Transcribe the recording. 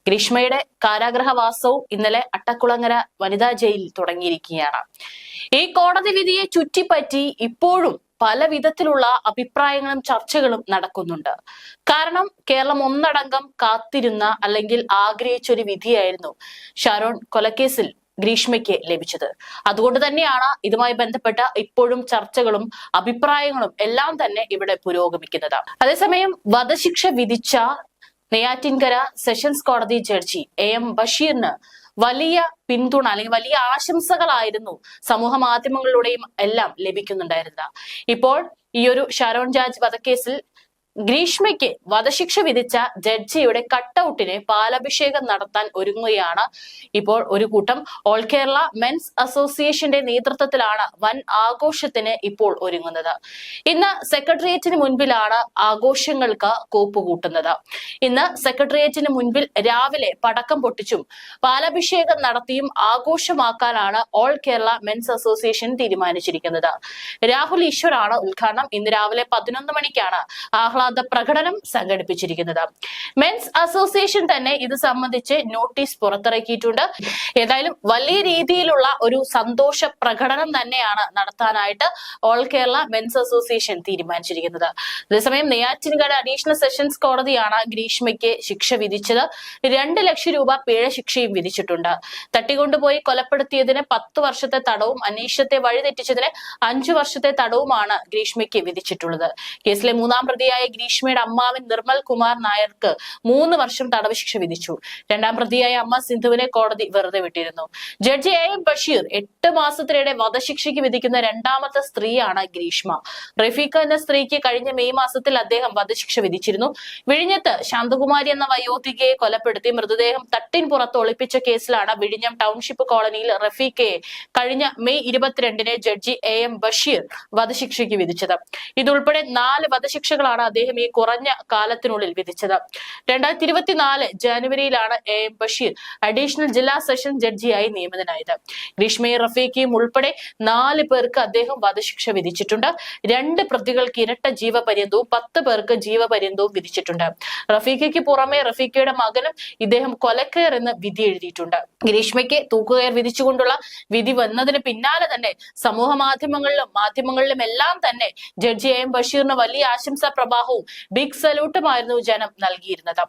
ഗ്രീഷ്മയുടെ കാരാഗ്രഹവാസവും ഇന്നലെ അട്ടക്കുളങ്ങര വനിതാ ജയിലിൽ തുടങ്ങിയിരിക്കുകയാണ്. ഈ കോടതി വിധിയെ ചുറ്റിപ്പറ്റി ഇപ്പോഴും പല വിധത്തിലുള്ള അഭിപ്രായങ്ങളും ചർച്ചകളും നടക്കുന്നുണ്ട്. കാരണം കേരളം ഒന്നടങ്കം കാത്തിരുന്ന അല്ലെങ്കിൽ ആഗ്രഹിച്ചൊരു വിധിയായിരുന്നു ഷാരോൺ കൊലക്കേസിൽ ഗ്രീഷ്മയ്ക്ക് ലഭിച്ചത്. അതുകൊണ്ട് തന്നെയാണ് ഇതുമായി ബന്ധപ്പെട്ട ഇപ്പോഴും ചർച്ചകളും അഭിപ്രായങ്ങളും എല്ലാം തന്നെ ഇവിടെ പുരോഗമിക്കുന്നത്. അതേസമയം വധശിക്ഷ വിധിച്ച നെയ്യാറ്റിൻകര സെഷൻസ് കോടതി ജഡ്ജി എം ബഷീറിന് വലിയ പിന്തുണ അല്ലെങ്കിൽ വലിയ ആശംസകളായിരുന്നു സമൂഹ മാധ്യമങ്ങളിലൂടെയും എല്ലാം ലഭിക്കുന്നുണ്ടായിരുന്നത്. ഇപ്പോൾ ഈ ഒരു ഷാരോൺ ജോർജ് വധക്കേസിൽ ഗ്രീഷ്മയ്ക്ക് വധശിക്ഷ വിധിച്ച ജഡ്ജിയുടെ കട്ടൌട്ടിന് പാലഭിഷേകം നടത്താൻ ഒരുങ്ങുകയാണ് ഇപ്പോൾ ഒരു കൂട്ടം. ഓൾ കേരള മെൻസ് അസോസിയേഷന്റെ നേതൃത്വത്തിലാണ് വൻ ആഘോഷത്തിന് ഇപ്പോൾ ഒരുങ്ങുന്നത്. ഇന്ന് സെക്രട്ടേറിയറ്റിന് മുൻപിലാണ് ആഘോഷങ്ങൾക്ക് കോപ്പുകൂട്ടുന്നത്. ഇന്ന് സെക്രട്ടേറിയറ്റിന് മുൻപിൽ രാവിലെ പടക്കം പൊട്ടിച്ചും പാലഭിഷേകം നടത്തിയും ആഘോഷമാക്കാനാണ് ഓൾ കേരള മെൻസ് അസോസിയേഷൻ തീരുമാനിച്ചിരിക്കുന്നത്. രാഹുൽ ഈശ്വറാണ് ഉദ്ഘാടനം. ഇന്ന് രാവിലെ 11 മണിക്കാണ് ആഹ്ലാദ പ്രകടനം സംഘടിപ്പിച്ചിരിക്കുന്നത്. മെൻസ് അസോസിയേഷൻ തന്നെ ഇത് സംബന്ധിച്ച് നോട്ടീസ് പുറത്തിറക്കിയിട്ടുണ്ട്. ഏതായാലും വലിയ രീതിയിലുള്ള ഒരു സന്തോഷ പ്രകടനം തന്നെയാണ് നടത്താനായിട്ട് ഓൾ കേരള മെൻസ് അസോസിയേഷൻ തീരുമാനിച്ചിരിക്കുന്നത്. അതേസമയം നെയ്യാറ്റിൻകര അഡീഷണൽ സെഷൻസ് കോടതിയാണ് ഗ്രീഷ്മയ്ക്ക് ശിക്ഷ വിധിച്ചത്. 2 ലക്ഷം രൂപ പിഴ ശിക്ഷയും വിധിച്ചിട്ടുണ്ട്. തട്ടിക്കൊണ്ടുപോയി കൊലപ്പെടുത്തിയതിന് 10 വർഷത്തെ തടവും അന്വേഷണത്തെ വഴിതെറ്റിച്ചതിന് 5 വർഷത്തെ തടവുമാണ് ഗ്രീഷ്മയ്ക്ക് വിധിച്ചിട്ടുള്ളത്. കേസിലെ 3ാം പ്രതിയായ ഗ്രീഷ്മയുടെ അമ്മാവൻ നിർമ്മൽ കുമാർ നായർക്ക് 3 വർഷം തടവ് ശിക്ഷ വിധിച്ചു. 2ാം പ്രതിയായ അമ്മ സിന്ധുവിനെ കോടതി വെറുതെ വിട്ടിരുന്നു. ജഡ്ജി എം ബഷീർ 8 മാസത്തിനിടെ വധശിക്ഷയ്ക്ക് വിധിക്കുന്ന 2ാമത്തെ സ്ത്രീയാണ് ഗ്രീഷ്മ. റഫീഖ എന്ന സ്ത്രീക്ക് കഴിഞ്ഞ മെയ് മാസത്തിൽ അദ്ദേഹം വധശിക്ഷ വിധിച്ചിരുന്നു. വിഴിഞ്ഞത്ത് ശാന്തകുമാരി എന്ന വയോധികയെ കൊലപ്പെടുത്തി മൃതദേഹം തട്ടിൻ പുറത്ത് ഒളിപ്പിച്ച കേസിലാണ് വിഴിഞ്ഞം ടൗൺഷിപ്പ് കോളനിയിൽ റഫീഖയെ കഴിഞ്ഞ മെയ് 22-ന് ജഡ്ജി എം ബഷീർ വധശിക്ഷയ്ക്ക് വിധിച്ചത്. ഇതുൾപ്പെടെ 4 വധശിക്ഷകളാണ് അദ്ദേഹം ഈ കുറഞ്ഞ കാലത്തിനുള്ളിൽ വിധിച്ചത്. 2024 ജനുവരിയിലാണ് എം ബഷീർ അഡീഷണൽ ജില്ലാ സെഷൻ ജഡ്ജിയായി നിയമിതനായത്. ഗ്രീഷ്മയും റഫീഖയും ഉൾപ്പെടെ 4 പേർക്ക് അദ്ദേഹം വധശിക്ഷ വിധിച്ചിട്ടുണ്ട്. 2 പ്രതികൾക്ക് ഇരട്ട ജീവപര്യന്തവും 10 പേർക്ക് ജീവപര്യന്തവും വിധിച്ചിട്ടുണ്ട്. റഫീഖയ്ക്ക് പുറമെ റഫീഖയുടെ മകനും ഇദ്ദേഹം കൊലക്കയർ എന്ന് വിധി എഴുതിയിട്ടുണ്ട്. ഗ്രീഷ്മയ്ക്ക് തൂക്കുകയർ വിധിച്ചുകൊണ്ടുള്ള വിധി വന്നതിന് പിന്നാലെ തന്നെ സമൂഹ മാധ്യമങ്ങളിലും എല്ലാം തന്നെ ജഡ്ജി എം ബഷീറിന് വലിയ ആശംസാ പ്രവാഹവും ബിഗ് സല്യൂട്ടുമായിരുന്നു ജനം നൽകിയിരുന്നത്.